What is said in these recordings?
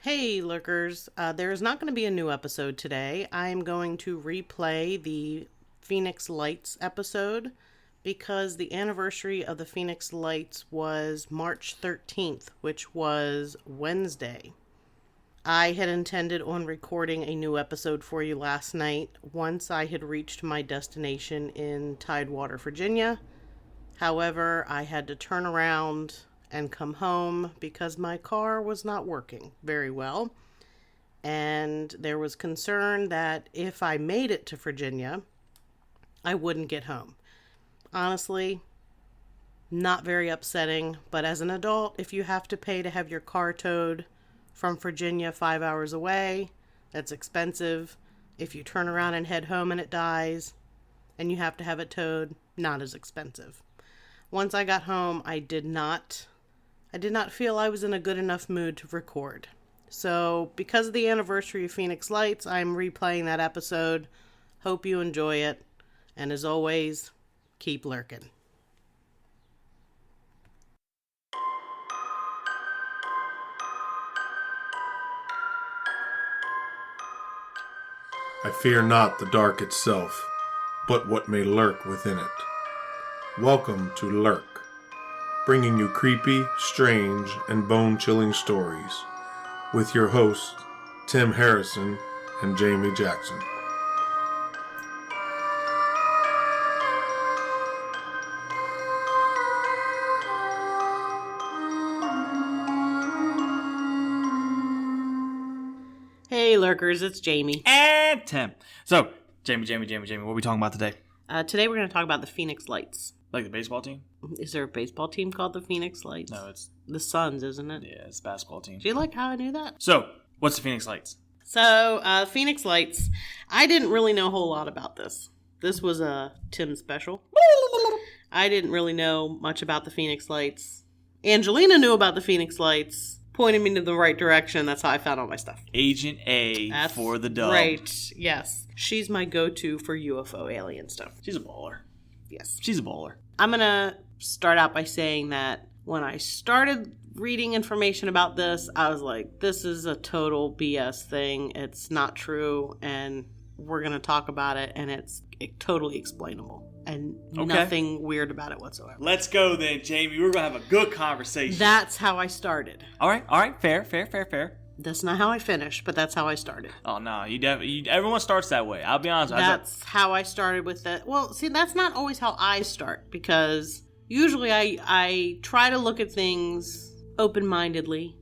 Hey, lurkers. There is not going to be a new episode today. I'm going to replay the Phoenix Lights episode because the anniversary of the Phoenix Lights was March 13th, which was Wednesday. I had intended on recording a new episode for you last night once I had reached my destination in Tidewater, Virginia. However, I had to turn around and come home because my car was not working very well. And there was concern that if I made it to Virginia, I wouldn't get home. Honestly, not very upsetting, but as an adult, if you have to pay to have your car towed from Virginia 5 hours away, that's expensive. If you turn around and head home and it dies, and you have to have it towed, not as expensive. Once I got home, I did not feel I was in a good enough mood to record. So, because of the anniversary of Phoenix Lights, I'm replaying that episode. Hope you enjoy it. And as always, keep lurking. I fear not the dark itself, but what may lurk within it. Welcome to Lurk, bringing you creepy, strange, and bone-chilling stories, with your hosts, Tim Harrison and Jamie Jackson. Hey lurkers, it's Jamie. And Tim. So, Jamie, what are we talking about today? Today we're going to talk about the Phoenix Lights. Like the baseball team? Is there a baseball team called the Phoenix Lights? No, it's... the Suns, isn't it? Yeah, it's a basketball team. Do you like how I knew that? So, what's the Phoenix Lights? So, Phoenix Lights, I didn't really know a whole lot about this. This was a Tim special. I didn't really know much about the Phoenix Lights. Angelina knew about the Phoenix Lights, pointed me in the right direction. That's how I found all my stuff. Agent A for the dub. Right, yes. She's my go-to for UFO alien stuff. She's a baller. Yes. She's a baller. I'm going to start out by saying that when I started reading information about this, I was like, this is a total BS thing. It's not true, and we're going to talk about it, and it's totally explainable. And nothing weird about it whatsoever. Let's go then, Jamie. We're going to have a good conversation. That's how I started. All right. Fair. That's not how I finished, but that's how I started. Oh, no. Everyone starts that way. I'll be honest. That's how I started with it. Well, see, that's not always how I start, because usually I try to look at things open-mindedly,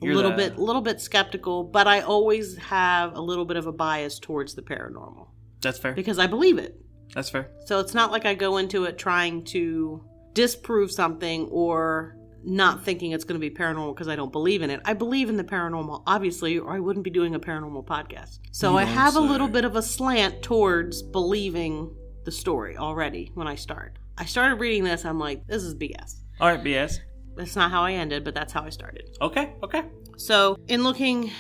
a little bit skeptical, but I always have a little bit of a bias towards the paranormal. That's fair. Because I believe it. That's fair. So it's not like I go into it trying to disprove something or not thinking it's going to be paranormal because I don't believe in it. I believe in the paranormal, obviously, or I wouldn't be doing a paranormal podcast. So I have a little bit of a slant towards believing the story already when I start. I started reading this, I'm like, this is BS. All right, BS. That's not how I ended, but that's how I started. Okay. So in looking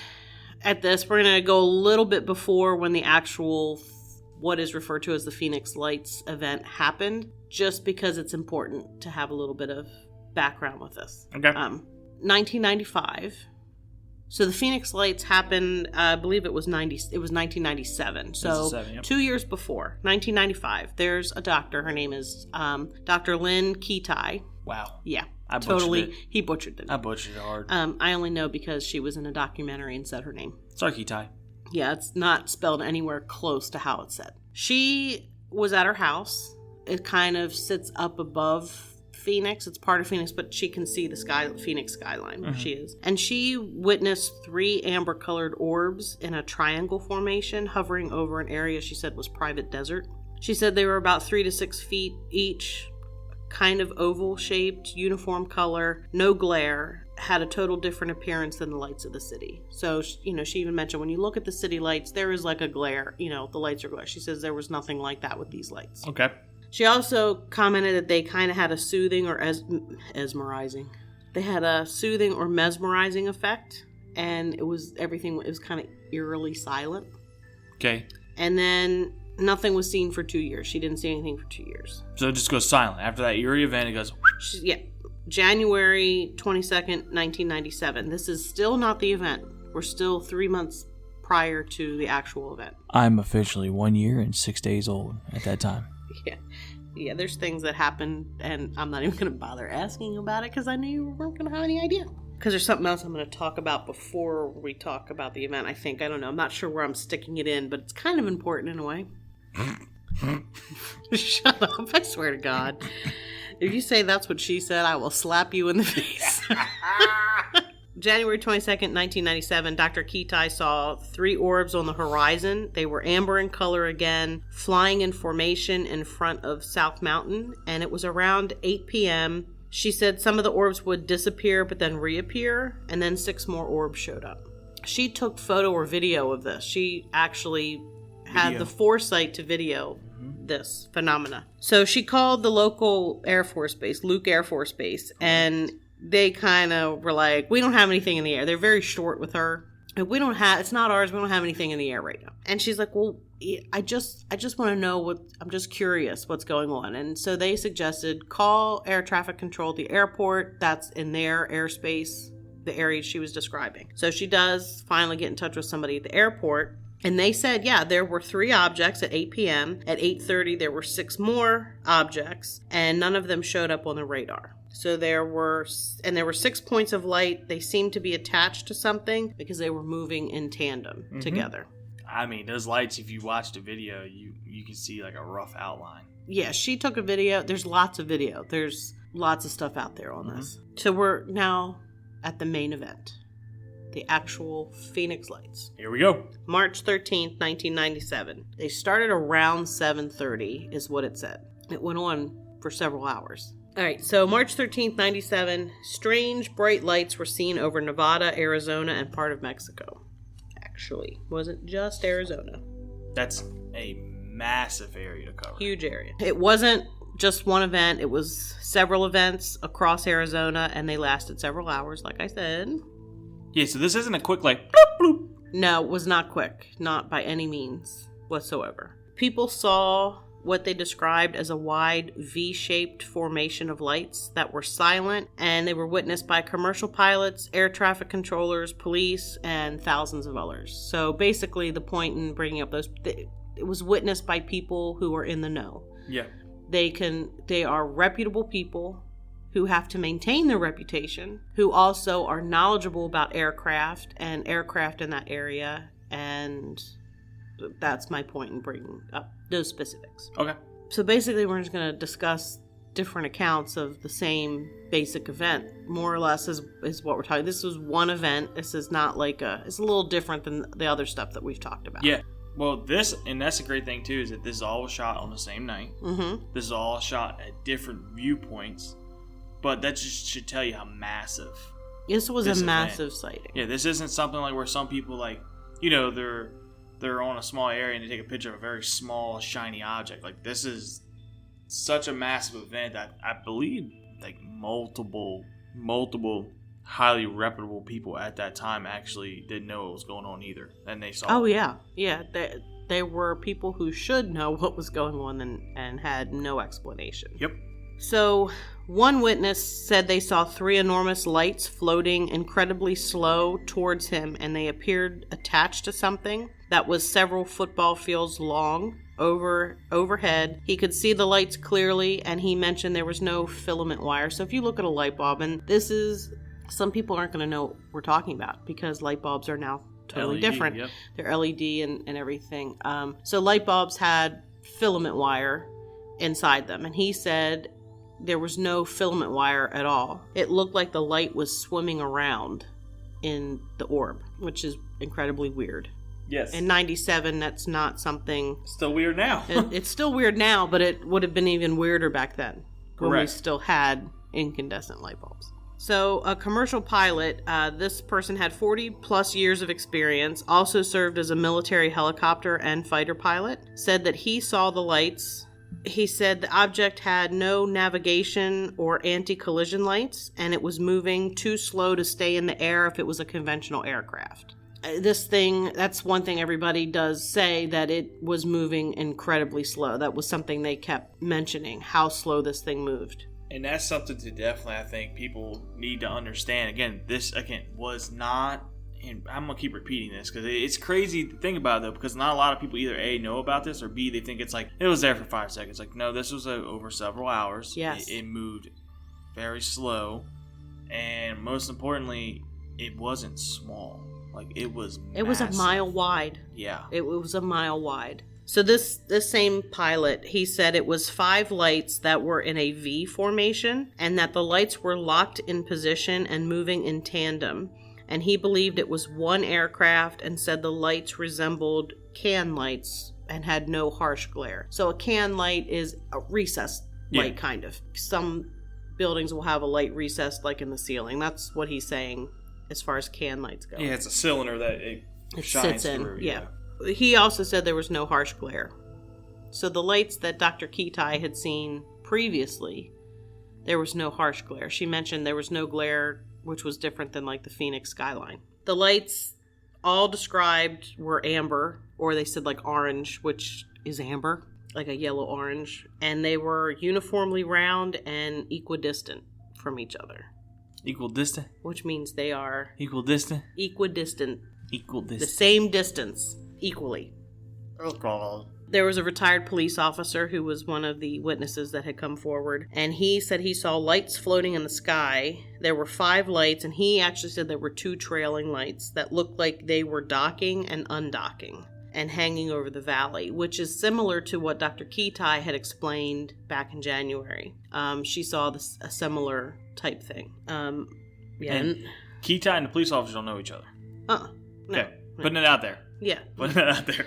at this, we're going to go a little bit before when the actual what is referred to as the Phoenix Lights event happened, just because it's important to have a little bit of background with this. Okay. 1995. So the Phoenix Lights happened, I believe it was 1997. So 2 years before, 1995. There's a doctor. Her name is Dr. Lynn Ketai. Wow. Yeah. I butchered it. He butchered it. I butchered it hard. I only know because she was in a documentary and said her name. Sorry, Ketai. Yeah, it's not spelled anywhere close to how it's said. She was at her house. It kind of sits up above Phoenix. It's part of Phoenix, but she can see the Phoenix skyline where she is. And she witnessed 3 amber-colored orbs in a triangle formation hovering over an area she said was private desert. She said they were about 3 to 6 feet each, kind of oval-shaped, uniform color, no glare, had a total different appearance than the lights of the city. So, she even mentioned when you look at the city lights, there is like a glare. The lights are glare. She says there was nothing like that with these lights. Okay. She also commented that they kind of had a soothing or mesmerizing. They had a soothing or mesmerizing effect, and everything was kind of eerily silent. Okay. And then nothing was seen for 2 years. She didn't see anything for 2 years. So it just goes silent. After that eerie event, it goes... Yeah. January 22nd, 1997. This is still not the event. We're still 3 months prior to the actual event. I'm officially 1 year and 6 days old at that time. Yeah, there's things that happen, and I'm not even going to bother asking about it because I knew you weren't going to have any idea. Because there's something else I'm going to talk about before we talk about the event, I think. I don't know. I'm not sure where I'm sticking it in, but it's kind of important in a way. Shut up. I swear to God. If you say that's what she said, I will slap you in the face. January 22nd, 1997, Dr. Kitai saw 3 orbs on the horizon. They were amber in color again, flying in formation in front of South Mountain, and it was around 8 p.m. She said some of the orbs would disappear but then reappear, and then 6 more orbs showed up. She took photo or video of this. She actually had the foresight to video this phenomena. So she called the local Air Force Base, Luke Air Force Base, and they kind of were like, we don't have anything in the air. They're very short with her. It's not ours. We don't have anything in the air right now. And she's like, well, I just want to know I'm just curious what's going on. And so they suggested call air traffic control at the airport. That's in their airspace, the area she was describing. So she does finally get in touch with somebody at the airport. And they said, yeah, there were 3 objects at 8 p.m. At 8:30, there were 6 more objects, and none of them showed up on the radar. So there were 6 points of light. They seemed to be attached to something because they were moving in tandem together. I mean, those lights, if you watch the video, you can see like a rough outline. Yeah, she took a video. There's lots of video. There's lots of stuff out there on this. So we're now at the main event. The actual Phoenix Lights. Here we go. March 13th, 1997. They started around 7:30 is what it said. It went on for several hours. All right, so March 13th, 97, strange bright lights were seen over Nevada, Arizona, and part of Mexico. Actually, wasn't just Arizona. That's a massive area to cover. Huge area. It wasn't just one event. It was several events across Arizona, and they lasted several hours, like I said. Yeah, so this isn't a quick like bloop, bloop. No, it was not quick. Not by any means whatsoever. People saw what they described as a wide V-shaped formation of lights that were silent, and they were witnessed by commercial pilots, air traffic controllers, police, and thousands of others. So basically the point in bringing up those, it was witnessed by people who are in the know. Yeah. They are reputable people who have to maintain their reputation, who also are knowledgeable about aircraft in that area, and that's my point in bringing up those specifics. Okay. So basically, we're just going to discuss different accounts of the same basic event, more or less is what we're talking. This was one event. This is not like it's a little different than the other stuff that we've talked about. Yeah. Well, that's a great thing too, is that this is all shot on the same night. Mm-hmm. This is all shot at different viewpoints. But that just should tell you how massive this was this a event. massive sighting. Yeah, this isn't something like where some people they're on a small area and they take a picture of a very small shiny object. Like, this is such a massive event that I believe like multiple highly reputable people at that time actually didn't know what was going on either, and they saw. Oh yeah. They were people who should know what was going on and had no explanation. Yep. So, one witness said they saw 3 enormous lights floating incredibly slow towards him, and they appeared attached to something that was several football fields long overhead. He could see the lights clearly, and he mentioned there was no filament wire. So if you look at a light bulb, and some people aren't going to know what we're talking about because light bulbs are now totally LED, different. Yep. They're LED and everything. So light bulbs had filament wire inside them, and he said there was no filament wire at all. It looked like the light was swimming around in the orb, which is incredibly weird. Yes. In 97, that's not something... Still weird now. It's still weird now, but it would have been even weirder back then. When we Correct. still had incandescent light bulbs. So a commercial pilot, this person had 40 plus years of experience, also served as a military helicopter and fighter pilot, said that he saw the lights. He said the object had no navigation or anti-collision lights, and it was moving too slow to stay in the air if it was a conventional aircraft. This thing, that's one thing everybody does say, that it was moving incredibly slow. That was something they kept mentioning, how slow this thing moved. And that's something to definitely, I think, people need to understand. Again, this was not and I'm going to keep repeating this because it's crazy to think about it, though, because not a lot of people either A, know about this, or B, they think it's like, it was there for 5 seconds. Like, no, this was over several hours. Yes. It moved very slow, and most importantly, it wasn't small. Like, it was massive. It was a mile wide. Yeah. It was a mile wide. So this same pilot, he said it was 5 lights that were in a V formation, and that the lights were locked in position and moving in tandem. And he believed it was one aircraft, and said the lights resembled can lights and had no harsh glare. So a can light is a recessed light, kind of. Some buildings will have a light recessed like in the ceiling. That's what he's saying as far as can lights go. Yeah, it's a cylinder that it shines sits in. through. Yeah. He also said there was no harsh glare. So the lights that Dr. Kitai had seen previously, there was no harsh glare. She mentioned there was no glare, which was different than like the Phoenix skyline. The lights all described were amber, or they said like orange, which is amber, like a yellow orange. And they were uniformly round and equidistant from each other. Equidistant? Which means they are Equidistant? equidistant. Equidistant. The same distance, equally. Okay. There was a retired police officer who was one of the witnesses that had come forward, and he said he saw lights floating in the sky. There were 5 lights, and he actually said there were 2 trailing lights that looked like they were docking and undocking and hanging over the valley, which is similar to what Dr. Kitai had explained back in January. She saw a similar type thing. And Kitai and the police officer don't know each other. No. Okay, putting it out there. Yeah. Putting it out there.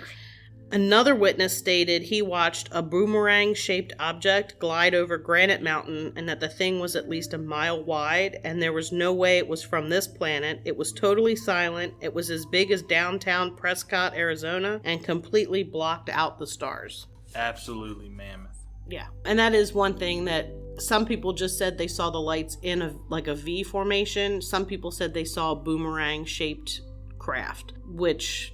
Another witness stated he watched a boomerang-shaped object glide over Granite Mountain, and that the thing was at least a mile wide, and there was no way it was from this planet. It was totally silent. It was as big as downtown Prescott, Arizona, and completely blocked out the stars. Absolutely mammoth. Yeah. And that is one thing that some people just said they saw the lights in a V formation. Some people said they saw a boomerang-shaped craft, which...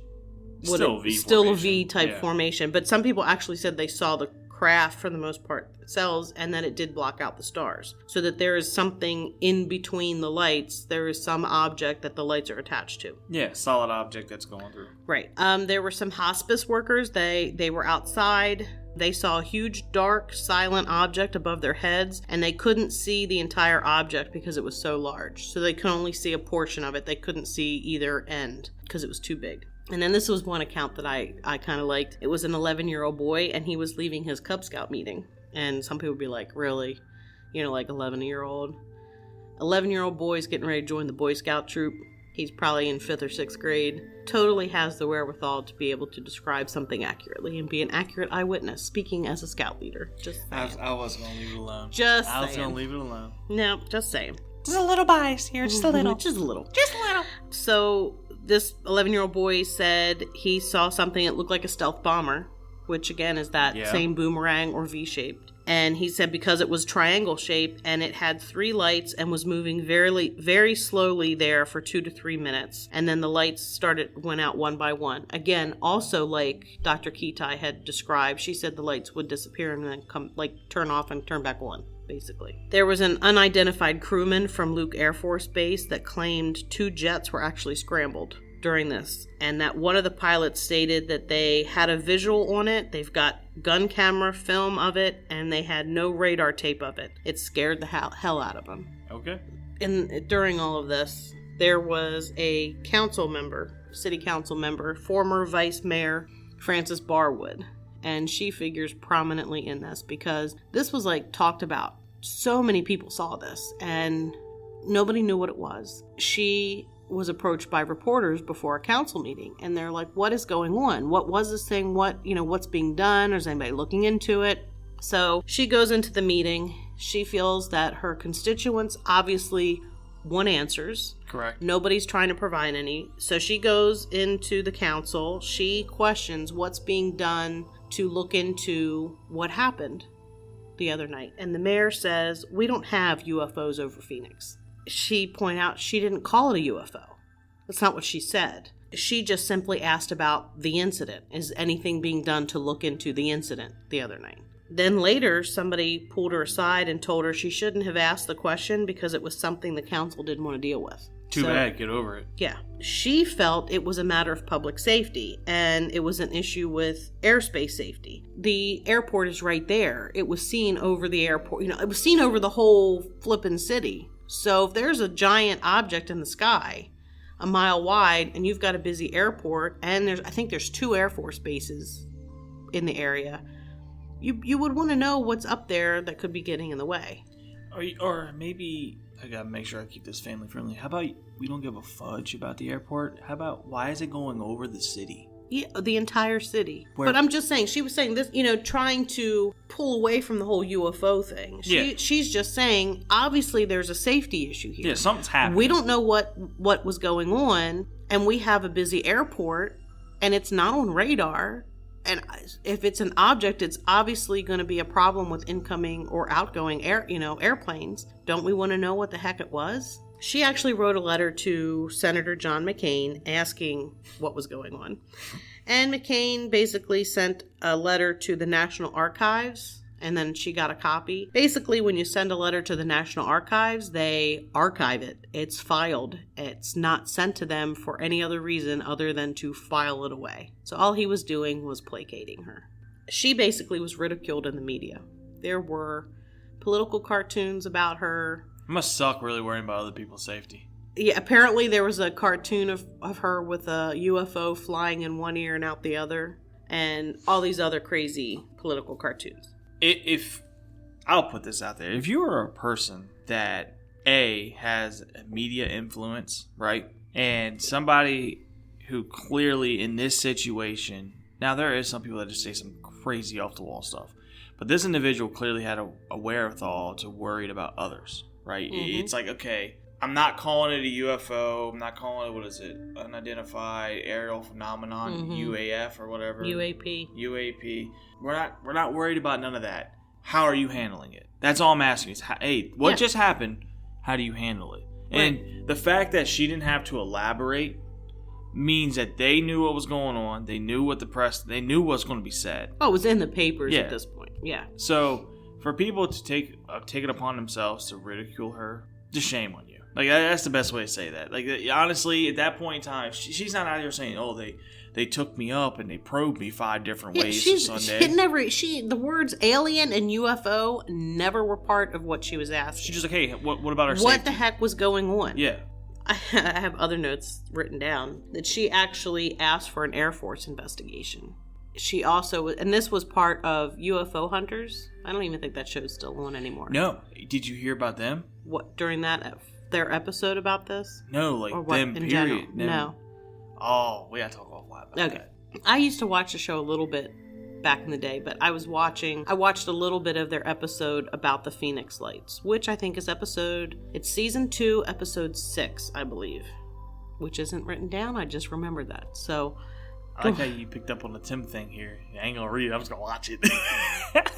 Still a V type formation, but some people actually said they saw the craft for the most part themselves, and that it did block out the stars, so that there is something in between the lights. There is some object that the lights are attached to. Yeah, solid object that's going through. Right. There were some hospice workers. They were outside. They saw a huge, dark, silent object above their heads, and they couldn't see the entire object because it was so large. So they could only see a portion of it. They couldn't see either end because it was too big. And then this was one account that I kind of liked. It was an 11-year-old boy, and he was leaving his Cub Scout meeting. And some people would be like, really? Like 11-year-old? 11-year-old boy's getting ready to join the Boy Scout troop. He's probably in 5th or 6th grade. Totally has the wherewithal to be able to describe something accurately and be an accurate eyewitness, speaking as a scout leader. Just saying. I was going to leave it alone. I was going to leave it alone. No, just saying. Just a little bias here, just a little. Just a little. Just a little. So this 11-year-old boy said he saw something that looked like a stealth bomber, which again is that same boomerang or V-shaped. And he said because it was triangle shaped and it had 3 lights and was moving very, very slowly there for 2 to 3 minutes. And then the lights went out one by one. Again, also like Dr. Kitai had described, she said the lights would disappear and then turn off and turn back on. Basically. There was an unidentified crewman from Luke Air Force Base that claimed 2 jets were actually scrambled during this, and that one of the pilots stated that they had a visual on it, they've got gun camera film of it, and they had no radar tape of it. It scared the hell out of them. Okay. And during all of this, there was a city council member, former Vice Mayor Frances Barwood. And she figures prominently in this because this was talked about. So many people saw this and nobody knew what it was. She was approached by reporters before a council meeting and they're like, what is going on? What was this thing? What's being done? Or is anybody looking into it? So she goes into the meeting. She feels that her constituents obviously want answers. Correct. Nobody's trying to provide any. So she goes into the council. She questions what's being done to look into what happened the other night. And the mayor says, we don't have UFOs over Phoenix. She pointed out she didn't call it a UFO. That's not what she said. She just simply asked about the incident. Is anything being done to look into the incident the other night? Then later, somebody pulled her aside and told her she shouldn't have asked the question because it was something the council didn't want to deal with. Too bad. Get over it. Yeah. She felt it was a matter of public safety, and it was an issue with airspace safety. The airport is right there. It was seen over the airport. It was seen over the whole flippin' city. So if there's a giant object in the sky, a mile wide, and you've got a busy airport, and I think there's 2 Air Force bases in the area, you would want to know what's up there that could be getting in the way. Or maybe I gotta make sure I keep this family friendly. How about we don't give a fudge about the airport? How about why is it going over the city? Yeah, the entire city. But I'm just saying, she was saying this, trying to pull away from the whole UFO thing. She's just saying, obviously there's a safety issue here. Yeah, something's happening. We don't know what was going on, and we have a busy airport, and it's not on radar. And if it's an object, it's obviously going to be a problem with incoming or outgoing airplanes. Don't we want to know what the heck it was? She actually wrote a letter to Senator John McCain asking what was going on. And McCain basically sent a letter to the National Archives, and then she got a copy. Basically, when you send a letter to the National Archives, they archive it. It's filed. It's not sent to them for any other reason other than to file it away. So all he was doing was placating her. She basically was ridiculed in the media. There were political cartoons about her. It must suck really worrying about other people's safety. Yeah, apparently there was a cartoon of her with a UFO flying in one ear and out the other, and all these other crazy political cartoons. If I'll put this out there, if you are a person that has a media influence, right, and somebody who clearly in this situation, now there is some people that just say some crazy off the wall stuff, but this individual clearly had a wherewithal to worry about others, right? Mm-hmm. It's like, okay, I'm not calling it a UFO. I'm not calling it, what is it? Unidentified aerial phenomenon, UAF or whatever. UAP. We're not worried about none of that. How are you handling it? That's all I'm asking is, hey, what just happened? How do you handle it? Right. And the fact that she didn't have to elaborate means that they knew what was going on. They knew what they knew what's going to be said. Oh, it was in the papers at this point. Yeah. So for people to take it upon themselves to ridicule her, just shame on you. Like, that's the best way to say that. Like, honestly, at that point in time, she's not out here saying, "Oh, they took me up and they probed me 5 different ways Sunday." The words alien and UFO never were part of what she was asked. She's just like, "Hey, what about our safety? What the heck was going on?" Yeah. I have other notes written down that she actually asked for an Air Force investigation. She also, and this was part of UFO Hunters. I don't even think that show's still on anymore. No. Did you hear about them? What, during their episode about this? No, like them, in period. No. Oh, we gotta talk offline about that. I used to watch the show a little bit back in the day, but I watched a little bit of their episode about the Phoenix Lights, which I think is it's season 2, episode 6, I believe, which isn't written down. I just remembered that. So I like how you picked up on the Tim thing here. I ain't gonna read it. I'm just gonna watch it.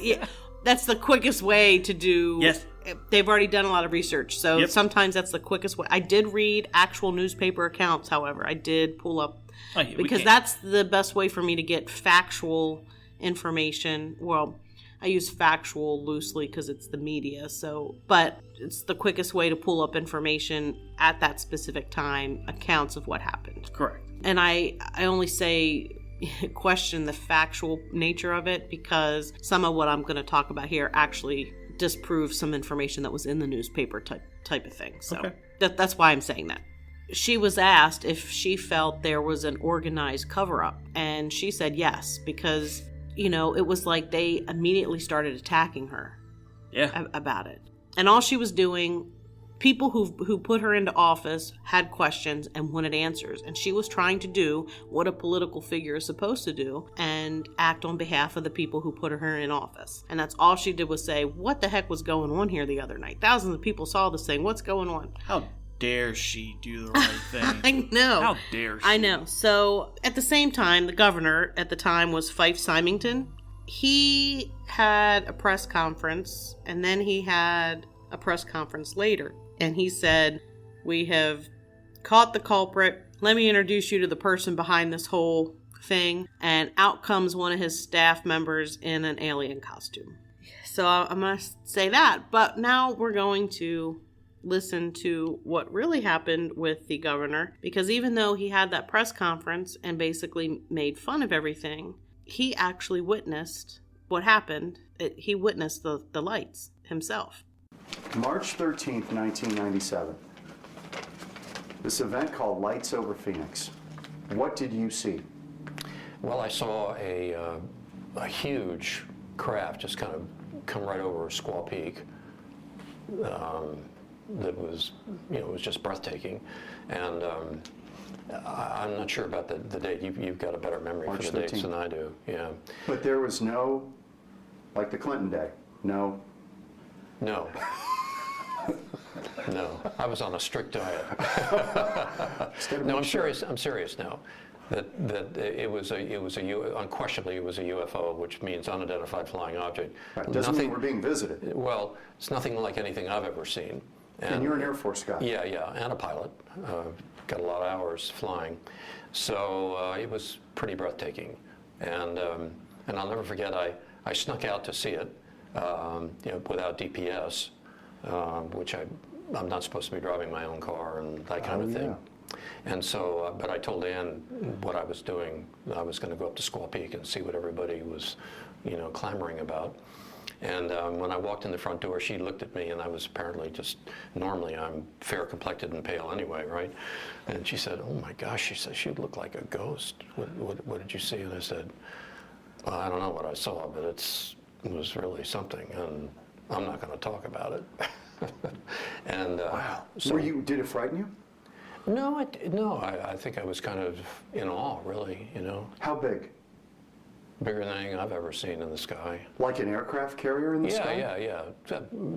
Yeah, that's the quickest way to do. Yes. They've already done a lot of research, so sometimes that's the quickest way. I did read actual newspaper accounts, however. I did pull up, because that's the best way for me to get factual information. Well, I use factual loosely because it's the media, but it's the quickest way to pull up information at that specific time, accounts of what happened. Correct. And I only say question the factual nature of it because some of what I'm going to talk about here actually disproves some information that was in the newspaper type of thing. So that's why I'm saying that. She was asked if she felt there was an organized cover-up, and she said yes, because, it was like they immediately started attacking her about it. And all she was doing, people who put her into office had questions and wanted answers, and she was trying to do what a political figure is supposed to do and act on behalf of the people who put her in office. And that's all she did was say, what the heck was going on here the other night? Thousands of people saw this thing. What's going on? How dare she do the right thing? I know. How dare she? I know. So at the same time, the governor at the time was Fife Symington. He had a press conference, and then he had a press conference later. And he said, we have caught the culprit. Let me introduce you to the person behind this whole thing. And out comes one of his staff members in an alien costume. So I'm going to say that. But now we're going to listen to what really happened with the governor, because even though he had that press conference and basically made fun of everything, he actually witnessed what happened. He witnessed the lights himself. March 13th, 1997. This event called Lights Over Phoenix. What did you see? Well, I saw a huge craft just kind of come right over Squaw Peak. That was, it was just breathtaking. And I'm not sure about the date. You've got a better memory March for the dates 13th. than I do. Yeah. But there was no, like the Clinton day, no. No. No. I was on a strict diet. No, I'm serious. I'm serious now. That unquestionably it was a UFO, which means unidentified flying object. Right. Doesn't mean we're being visited. Well, it's nothing like anything I've ever seen. And you're an Air Force guy. Yeah, and a pilot. Got a lot of hours flying. So it was pretty breathtaking. And I'll never forget, I snuck out to see it, without DPS, which I'm not supposed to be driving my own car and that kind of thing. Yeah. And so, but I told Ann what I was doing. I was going to go up to Squaw Peak and see what everybody was, clamoring about. And when I walked in the front door, she looked at me, and I was apparently normally I'm fair complected and pale anyway, right? And she said, "Oh my gosh," she said, "she looked like a ghost. What did you see?" And I said, "Well, I don't know what I saw, but it was really something, and I'm not going to talk about it." And Wow. so, Did it frighten you? No, I think I was kind of in awe, really, How big? Bigger than anything I've ever seen in the sky. Like an aircraft carrier in the sky? Yeah.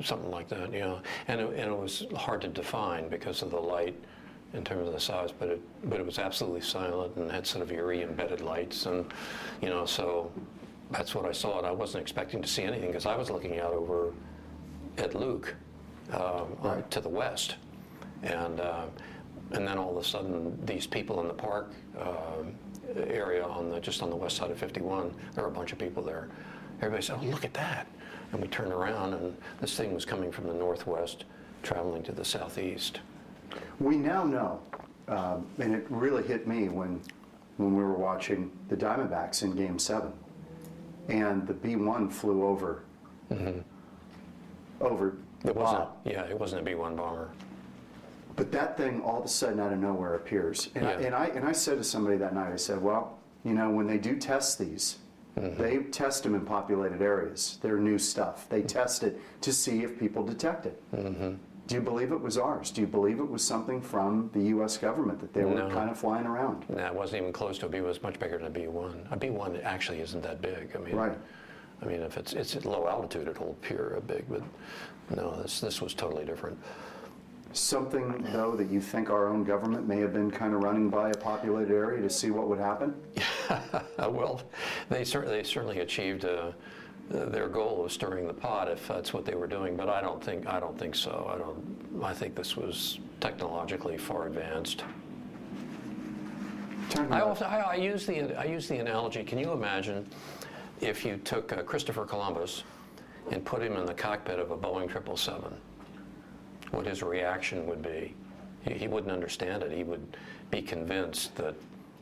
Something like that, yeah. And it was hard to define because of the light in terms of the size, but it was absolutely silent and had sort of eerie embedded lights, and, so that's what I saw, and I wasn't expecting to see anything because I was looking out over at Luke to the west. And then all of a sudden, these people in the park area just on the west side of 51, there were a bunch of people there. Everybody said, "Oh, look at that!" And we turned around, and this thing was coming from the northwest, traveling to the southeast. We now know, and it really hit me when we were watching the Diamondbacks in Game 7, and the B-1 flew over the lot. It wasn't a B-1 bomber. But that thing all of a sudden out of nowhere appears. And, I said to somebody that night, I said, well, when they do test these, they test them in populated areas. They're new stuff. They test it to see if people detect it. Do you believe it was ours? Do you believe it was something from the U.S. government that they were kind of flying around? No, it wasn't even close to a B. It was much bigger than a B-1. A B-1 actually isn't that big. Right. I mean, if it's at low altitude, it'll appear big, but no, this was totally different. Something, though, that you think our own government may have been kind of running by a populated area to see what would happen? Well, they certainly achieved their goal of stirring the pot, if that's what they were doing. But I don't think so. I think this was technologically far advanced. I use the analogy. Can you imagine if you took Christopher Columbus and put him in the cockpit of a Boeing 777? What his reaction would be? He wouldn't understand it. He would be convinced that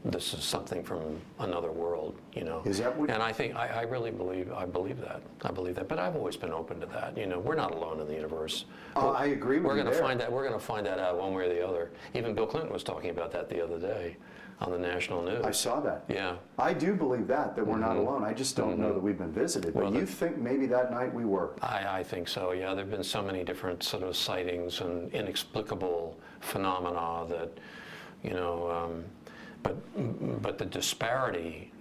this is something from another world, Is that what? And I think I really believe that. I believe that. But I've always been open to that. We're not alone in the universe. I agree with you. We're going to find that out one way or the other. Even Bill Clinton was talking about that the other day on the national news. I saw that. Yeah. I do believe that we're not alone. I just don't know that we've been visited. But you think maybe that night we were? I think so, yeah. There have been so many different sort of sightings and inexplicable phenomena that, but the disparity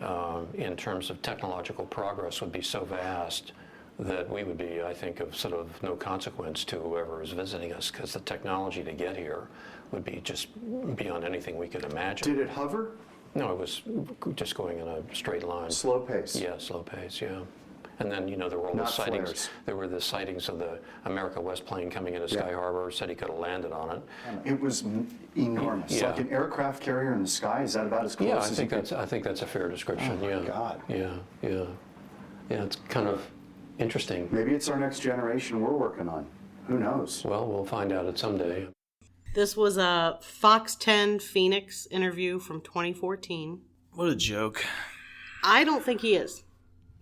in terms of technological progress would be so vast that we would be, I think, of sort of no consequence to whoever is visiting us, because the technology to get here would be just beyond anything we could imagine. Did it hover? No, it was just going in a straight line. Slow pace? Yeah, slow pace, yeah. And then, there were all the Not sightings. flares. There were the sightings of the America West plane coming into Sky Harbor, said he could have landed on it. It was enormous. Yeah. Like an aircraft carrier in the sky? Is that about as close Yeah, as you could? I think that's a fair description, Oh, yeah. my God. Yeah. Yeah, it's kind of interesting. Maybe it's our next generation we're working on. Who knows? Well, we'll find out it someday. This was a Fox 10 Phoenix interview from 2014. What a joke. I don't think he is.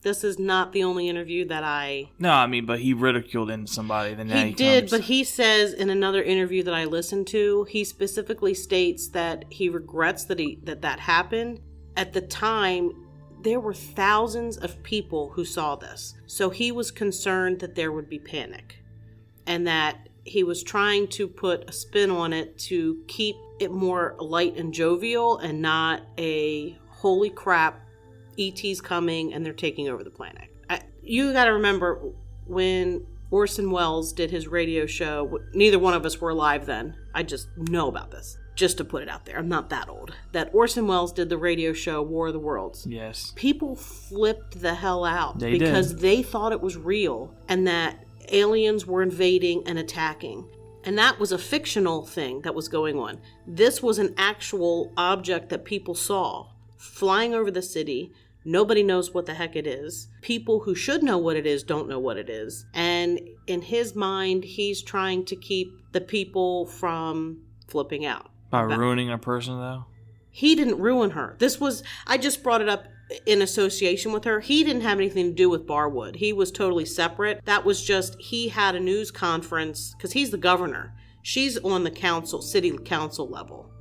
This is not the only interview that No, I mean, but he ridiculed into somebody. Then now he did, but he says in another interview that I listened to, he specifically states that he regrets that happened. At the time, there were thousands of people who saw this. So he was concerned that there would be panic. And that he was trying to put a spin on it to keep it more light and jovial and not a holy crap, ET's coming and they're taking over the planet. You got to remember when Orson Welles did his radio show, neither one of us were alive then. I just know about this. Just to put it out there, I'm not that old. That Orson Welles did the radio show War of the Worlds. Yes. People flipped the hell out They because did. they thought it was real and that aliens were invading and attacking. And that was a fictional thing that was going on. This was an actual object that people saw flying over the city. Nobody knows what the heck it is. People who should know what it is don't know what it is. And in his mind, he's trying to keep the people from flipping out. By ruining a person, though? He didn't ruin her. I just brought it up in association with her. He didn't have anything to do with Barwood. He was totally separate. That was just, he had a news conference, because he's the governor. She's on the city council level.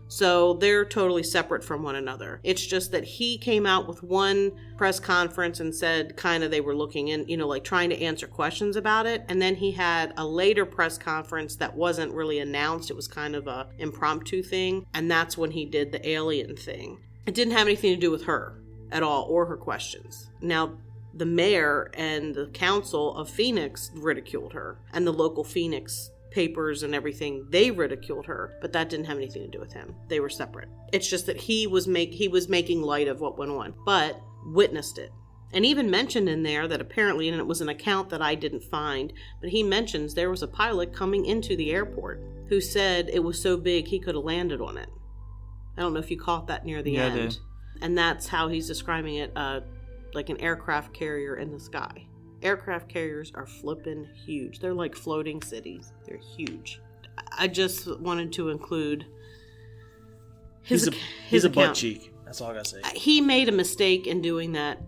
So they're totally separate from one another. It's just that he came out with one press conference and said kind of they were looking in, like trying to answer questions about it. And then he had a later press conference that wasn't really announced. It was kind of a impromptu thing. And that's when he did the alien thing. It didn't have anything to do with her at all or her questions. Now, the mayor and the council of Phoenix ridiculed her, and the local Phoenix papers and everything, they ridiculed her, but that didn't have anything to do with him. They were separate. It's just that he was making light of what went on, but witnessed it. And even mentioned in there that apparently, and it was an account that I didn't find, but he mentions there was a pilot coming into the airport who said it was so big he could have landed on it. I don't know if you caught that near the end. I did. And that's how he's describing it, like an aircraft carrier in the sky. Aircraft carriers are flippin' huge. They're like floating cities. They're huge. I just wanted to include his He's a account. butt cheek. That's all I gotta say. He made a mistake in doing that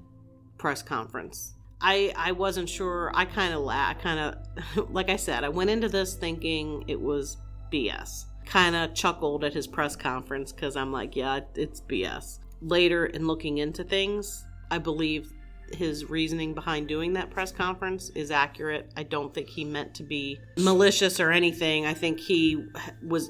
press conference. I wasn't sure. I kind of like I said, I went into this thinking it was BS. Kind of chuckled at his press conference because I'm like, yeah, it's BS. Later, in looking into things, I believe his reasoning behind doing that press conference is accurate. I don't think he meant to be malicious or anything. I think he was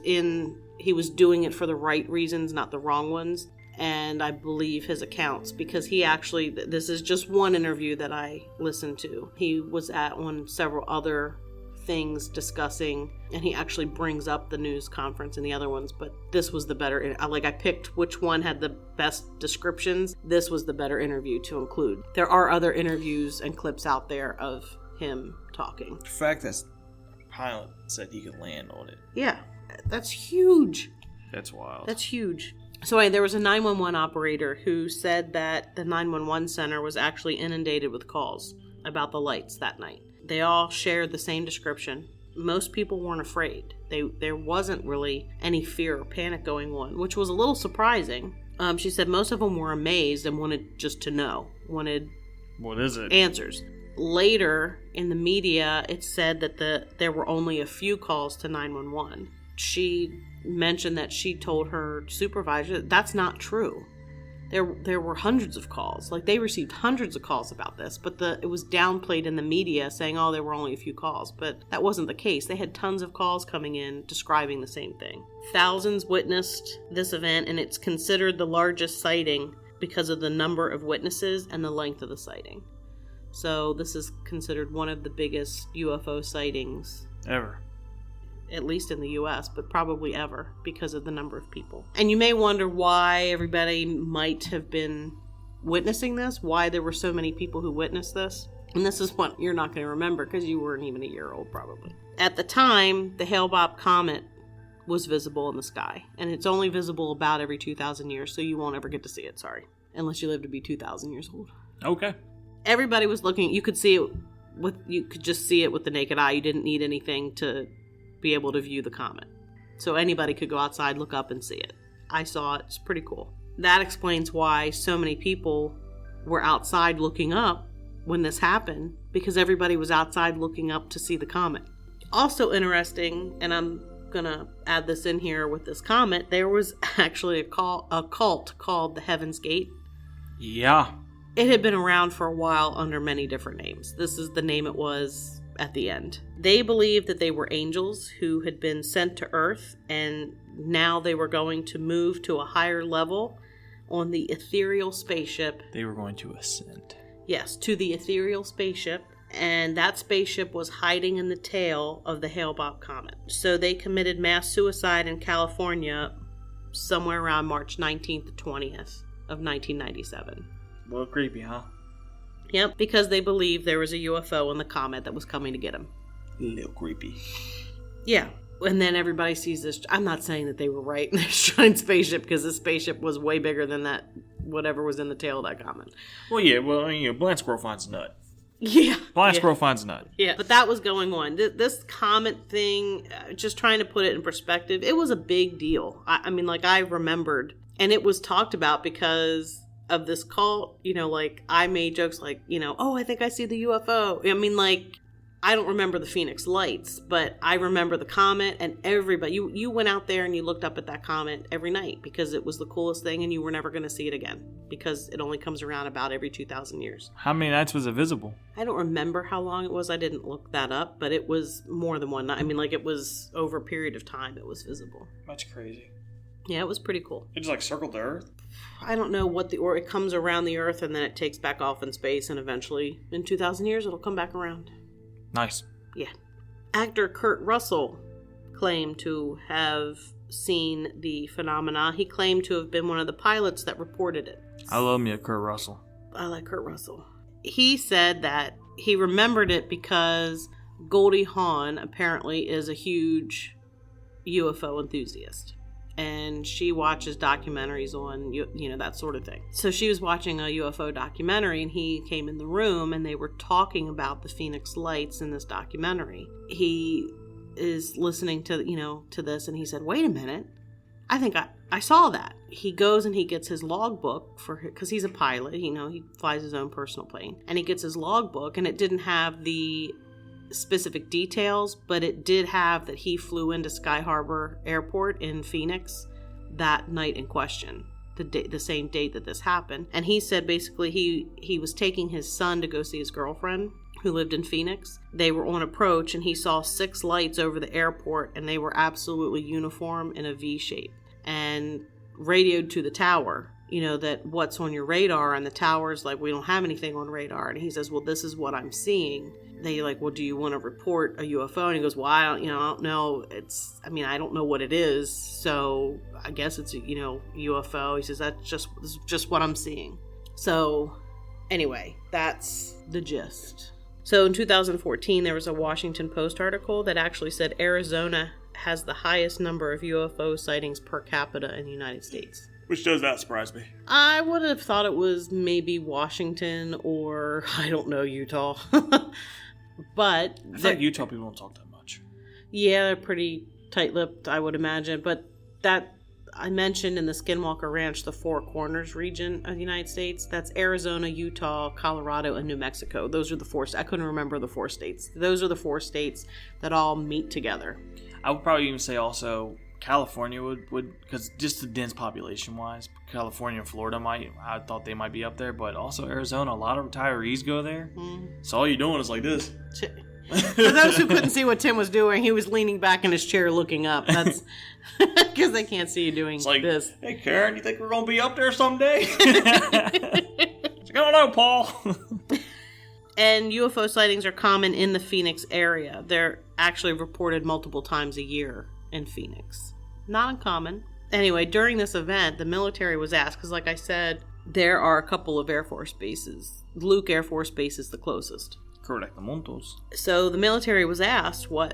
doing it for the right reasons, not the wrong ones. And I believe his accounts because this is just one interview that I listened to. He was on several other things discussing, and he actually brings up the news conference and the other ones, but this was the better, I picked which one had the best descriptions. This was the better interview to include. There are other interviews and clips out there of him talking. The fact that the pilot said he could land on it. Yeah, that's huge. That's wild. That's huge. So anyway, there was a 911 operator who said that the 911 center was actually inundated with calls about the lights that night. They all shared the same description. Most people weren't afraid. There wasn't really any fear or panic going on, which was a little surprising. She said most of them were amazed and wanted just to know, wanted what is it? Answers. Later in the media, it said that there were only a few calls to 911. She mentioned that she told her supervisor that's not true. There were hundreds of calls. Like, they received hundreds of calls about this, but it was downplayed in the media saying, oh, there were only a few calls. But that wasn't the case. They had tons of calls coming in describing the same thing. Thousands witnessed this event, and it's considered the largest sighting because of the number of witnesses and the length of the sighting. So this is considered one of the biggest UFO sightings ever. At least in the U.S., but probably ever, because of the number of people. And you may wonder why everybody might have been witnessing this, why there were so many people who witnessed this. And this is what you're not going to remember, because you weren't even a year old, probably. At the time, the Hale-Bopp comet was visible in the sky, and it's only visible about every 2,000 years, so you won't ever get to see it, sorry. Unless you live to be 2,000 years old. Okay. Everybody was looking, you could see it you could just see it with the naked eye. You didn't need anything to be able to view the comet. So anybody could go outside, look up, and see it. I saw it. It's pretty cool. That explains why so many people were outside looking up when this happened, because everybody was outside looking up to see the comet. Also interesting, and I'm gonna add this in here with this comet, there was actually a cult called the Heaven's Gate. Yeah. It had been around for a while under many different names. This is the name it was at the end. They believed that they were angels who had been sent to Earth, and now they were going to move to a higher level on the ethereal spaceship. They were going to ascend. Yes, to the ethereal spaceship, and that spaceship was hiding in the tail of the Hale-Bopp comet. So they committed mass suicide in California somewhere around March 19th to 20th of 1997. A little creepy, huh? Yep, because they believed there was a UFO in the comet that was coming to get them. A little creepy. Yeah, and then everybody sees this. I'm not saying that they were right in this giant spaceship, because this spaceship was way bigger than that, whatever was in the tail of that comet. Well, yeah, blind squirrel finds a nut. Yeah. Blind squirrel finds a nut. Yeah, but that was going on. This comet thing, just trying to put it in perspective, it was a big deal. I mean, like, I remembered, and it was talked about because of this cult. Like, I made jokes like, oh, I think I see the UFO. I mean, like, I don't remember the Phoenix Lights, but I remember the comet, and everybody, you went out there and you looked up at that comet every night because it was the coolest thing, and you were never going to see it again because it only comes around about every 2,000 years. How many nights was it visible? I don't remember how long it was. I didn't look that up, but it was more than one night. I mean, like, it was over a period of time it was visible. That's crazy. Yeah, it was pretty cool. It just like circled the Earth? I don't know or it comes around the Earth and then it takes back off in space, and eventually in 2,000 years it'll come back around. Nice. Yeah. Actor Kurt Russell claimed to have seen the phenomena. He claimed to have been one of the pilots that reported it. I love me a Kurt Russell. I like Kurt Russell. He said that he remembered it because Goldie Hawn apparently is a huge UFO enthusiast. And she watches documentaries on, that sort of thing. So she was watching a UFO documentary, and he came in the room, and they were talking about the Phoenix Lights in this documentary. He is listening to this, and he said, wait a minute, I think I saw that. He goes and he gets his logbook because he's a pilot, he flies his own personal plane, and he gets his logbook, and it didn't have the specific details, but it did have that he flew into Sky Harbor Airport in Phoenix that night in question, the same date that this happened. And he said basically he was taking his son to go see his girlfriend who lived in Phoenix. They were on approach, and he saw 6 lights over the airport, and they were absolutely uniform in a V shape, and radioed to the tower, that what's on your radar, and the tower's like, we don't have anything on radar. And he says, well, this is what I'm seeing. They like, well, do you want to report a UFO? And he goes, well, I don't know. I don't know what it is. So I guess it's a, UFO. He says, this is just what I'm seeing. So anyway, that's the gist. So in 2014, there was a Washington Post article that actually said Arizona has the highest number of UFO sightings per capita in the United States. Which does not surprise me. I would have thought it was maybe Washington or, I don't know, Utah. But I feel like Utah people don't talk that much. Yeah, they're pretty tight-lipped, I would imagine. But that I mentioned in the Skinwalker Ranch, the Four Corners region of the United States. That's Arizona, Utah, Colorado, and New Mexico. Those are the 4. I couldn't remember the 4 states. Those are the 4 states that all meet together. I would probably even say also California would because just the dense population-wise, California and Florida I thought they might be up there, but also Arizona, a lot of retirees go there. So all you're doing is like this. For those who couldn't see what Tim was doing, he was leaning back in his chair looking up. That's because they can't see you doing this. Hey, Karen, you think we're going to be up there someday? I don't know, Paul. And UFO sightings are common in the Phoenix area. They're actually reported multiple times a year in Phoenix. Not uncommon. Anyway, during this event, the military was asked, because like I said, there are a couple of Air Force bases. Luke Air Force Base is the closest. Correct. Montos. So the military was asked what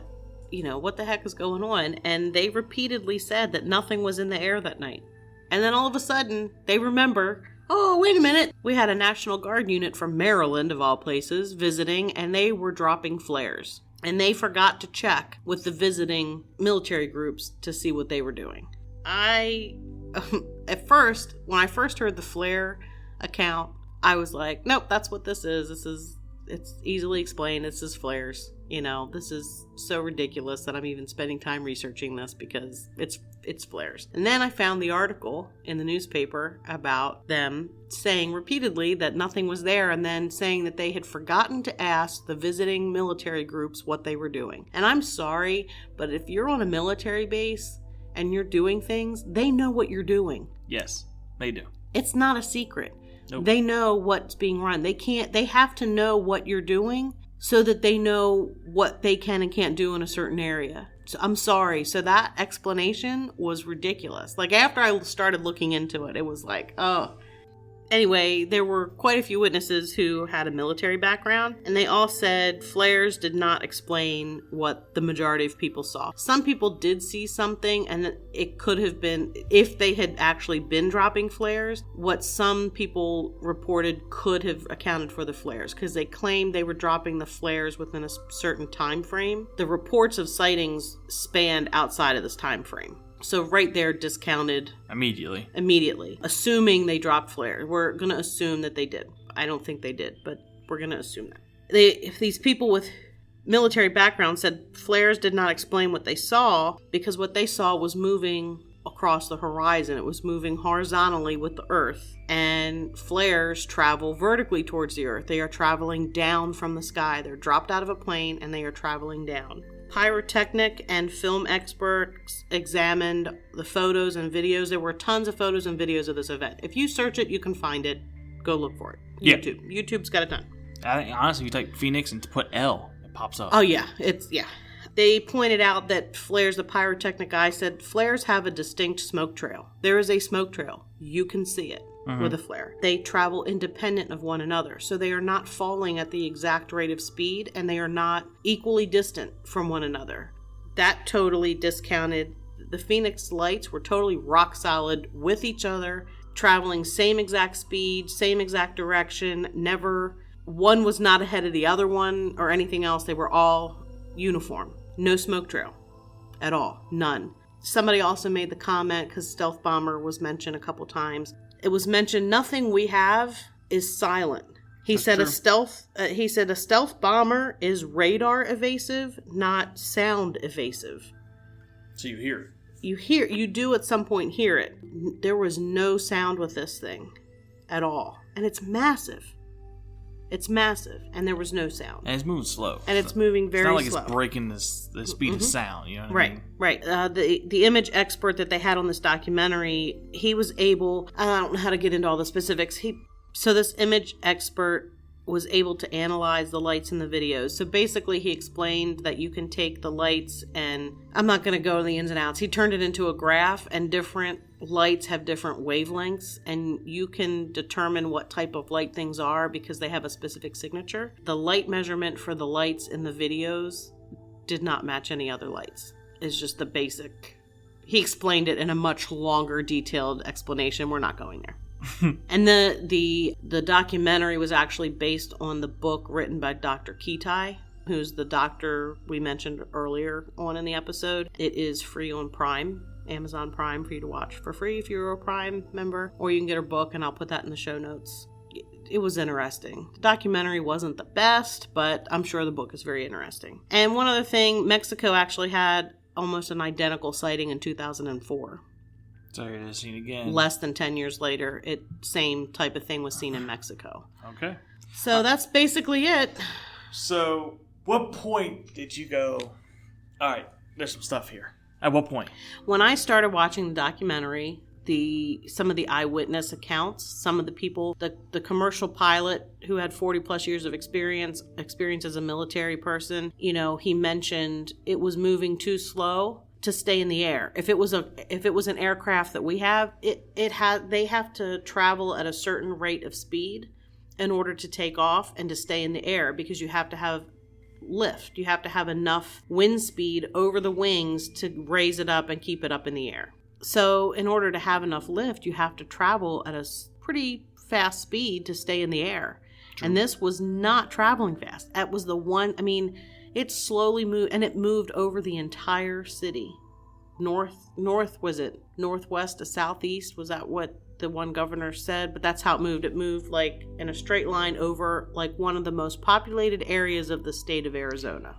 the heck is going on, and they repeatedly said that nothing was in the air that night. And then all of a sudden, they remember, oh, wait a minute. We had a National Guard unit from Maryland, of all places, visiting, and they were dropping flares. And they forgot to check with the visiting military groups to see what they were doing. At first, when I first heard the flare account, I was like, nope, that's what this is. It's easily explained. This is flares. You know, this is so ridiculous that I'm even spending time researching this because it's flares. And then I found the article in the newspaper about them saying repeatedly that nothing was there, and then saying that they had forgotten to ask the visiting military groups what they were doing. And I'm sorry, but if you're on a military base and you're doing things, they know what you're doing. Yes, they do. It's not a secret. Nope. They know what's being run. They have to know what you're doing so that they know what they can and can't do in a certain area. So I'm sorry. So that explanation was ridiculous. Like, after I started looking into it, it was like, oh. Anyway, there were quite a few witnesses who had a military background, and they all said flares did not explain what the majority of people saw. Some people did see something, and it could have been, if they had actually been dropping flares, what some people reported could have accounted for the flares, because they claimed they were dropping the flares within a certain time frame. The reports of sightings spanned outside of this time frame. So right there, discounted immediately, assuming they dropped flares. We're going to assume that they did. I don't think they did, but we're going to assume that. If these people with military background said flares did not explain what they saw, because what they saw was moving across the horizon. It was moving horizontally with the Earth, and flares travel vertically towards the Earth. They are traveling down from the sky. They're dropped out of a plane, and they are traveling down. Pyrotechnic and film experts examined the photos and videos. There were tons of photos and videos of this event. If you search it, you can find it. Go look for it. Yeah. YouTube's got a ton. I think, honestly, if you type Phoenix and put L, it pops up. Oh, yeah. They pointed out that flares, the pyrotechnic guy said, flares have a distinct smoke trail. There is a smoke trail. You can see it. With a flare. They travel independent of one another, so they are not falling at the exact rate of speed, and they are not equally distant from one another. That totally discounted. The Phoenix lights were totally rock solid with each other, traveling same exact speed, same exact direction. Never, one was not ahead of the other one or anything else. They were all uniform. No smoke trail at all. None. Somebody also made the comment, because stealth bomber was mentioned a couple times. It was mentioned nothing we have is silent. He said a stealth bomber is radar evasive, not sound evasive. So you hear it. You do at some point hear it. There was no sound with this thing at all. And it's massive. It's massive, and there was no sound. And it's moving slow. And it's moving very slow. It's not like it's breaking the speed of sound, you know what I mean? Right. The image expert that they had on this documentary, he was able, I don't know how to get into all the specifics. So this image expert was able to analyze the lights in the videos. So basically he explained that you can take the lights, and I'm not going to go into the ins and outs. He turned it into a graph, and different lights have different wavelengths, and you can determine what type of light things are because they have a specific signature. The light measurement for the lights in the videos did not match any other lights. It's just the basic. He explained it in a much longer, detailed explanation. We're not going there. And the documentary was actually based on the book written by Dr. Kitai, who's the doctor we mentioned earlier on in the episode. It is free on Prime, Amazon Prime, for you to watch for free if you're a Prime member, or you can get her book, and I'll put that in the show notes. It was interesting. The documentary wasn't the best, but I'm sure the book is very interesting. And one other thing, Mexico actually had almost an identical sighting in 2004. So you're just seeing again. Less than 10 years later, same type of thing was seen in Mexico. Okay. So that's basically it. So what point did you go, all right, there's some stuff here? At what point? When I started watching the documentary, some of the eyewitness accounts, some of the people, the commercial pilot who had 40 plus years of experience as a military person, he mentioned it was moving too slow to stay in the air. If it was an aircraft that we have, they have to travel at a certain rate of speed in order to take off and to stay in the air, because you have to have lift. You have to have enough wind speed over the wings to raise it up and keep it up in the air. So in order to have enough lift, you have to travel at a pretty fast speed to stay in the air. True. And this was not traveling fast. That was the one, I mean, it slowly moved, and it moved over the entire city. North was it? Northwest to southeast? Was that what the one governor said? But that's how it moved. It moved like in a straight line over like one of the most populated areas of the state of Arizona.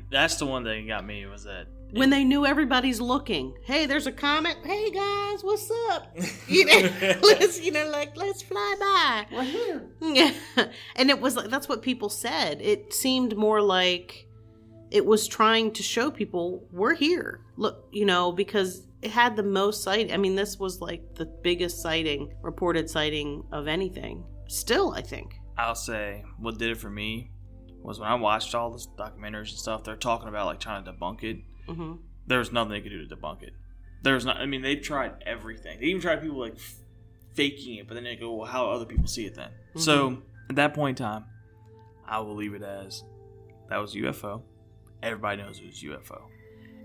That's the one that got me, was that when they knew everybody's looking. Hey, there's a comet. Hey guys, what's up? You know, let's fly by. We're here. Yeah, and it was like that's what people said. It seemed more like it was trying to show people we're here. Look, because it had the most sight. I mean, this was like the biggest reported sighting of anything. Still, I think. I'll say what did it for me was when I watched all this documentaries and stuff. They're talking about like trying to debunk it. Mm-hmm. There's nothing they could do to debunk it. They've tried everything. They even tried people like faking it, but then they go, well, how other people see it then? Mm-hmm. So at that point in time, I will leave it as that was a UFO. Everybody knows it was UFO.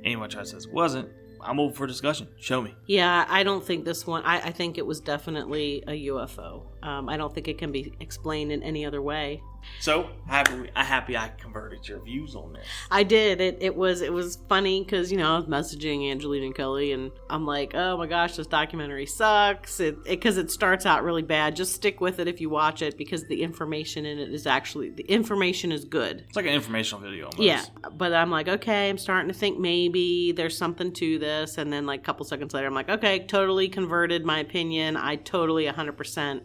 Anyone tries to say it wasn't, I'm open for discussion. Show me. Yeah, I don't think this one, I think it was definitely a UFO. I don't think it can be explained in any other way. So, happy I converted your views on this. I did. It was funny because, I was messaging Angelina and Kelly, and I'm like, oh my gosh, this documentary sucks. Because it starts out really bad. Just stick with it if you watch it, because the information in it is the information is good. It's like an informational video almost. Yeah, but I'm like, okay, I'm starting to think maybe there's something to this. And then like a couple seconds later, I'm like, okay, totally converted my opinion. I totally 100%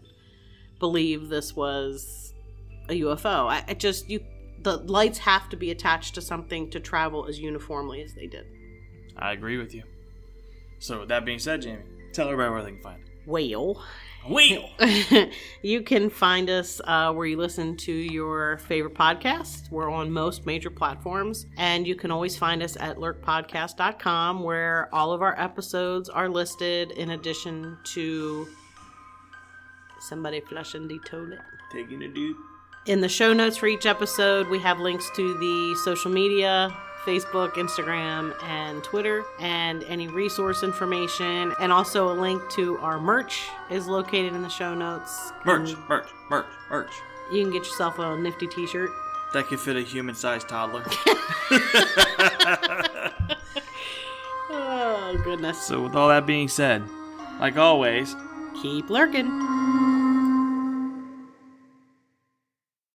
believe this was a UFO. The lights have to be attached to something to travel as uniformly as they did. I agree with you. So with that being said, Jamie, tell everybody where they can find it. Well, you can find us where you listen to your favorite podcast. We're on most major platforms, and you can always find us at lurkpodcast.com, where all of our episodes are listed, in addition to somebody flushing the toilet. Taking a dupe. In the show notes for each episode, we have links to the social media, Facebook, Instagram, and Twitter, and any resource information, and also a link to our merch is located in the show notes. Merch. You can get yourself a nifty t-shirt. That could fit a human-sized toddler. Oh, goodness. So with all that being said, like always, keep lurking.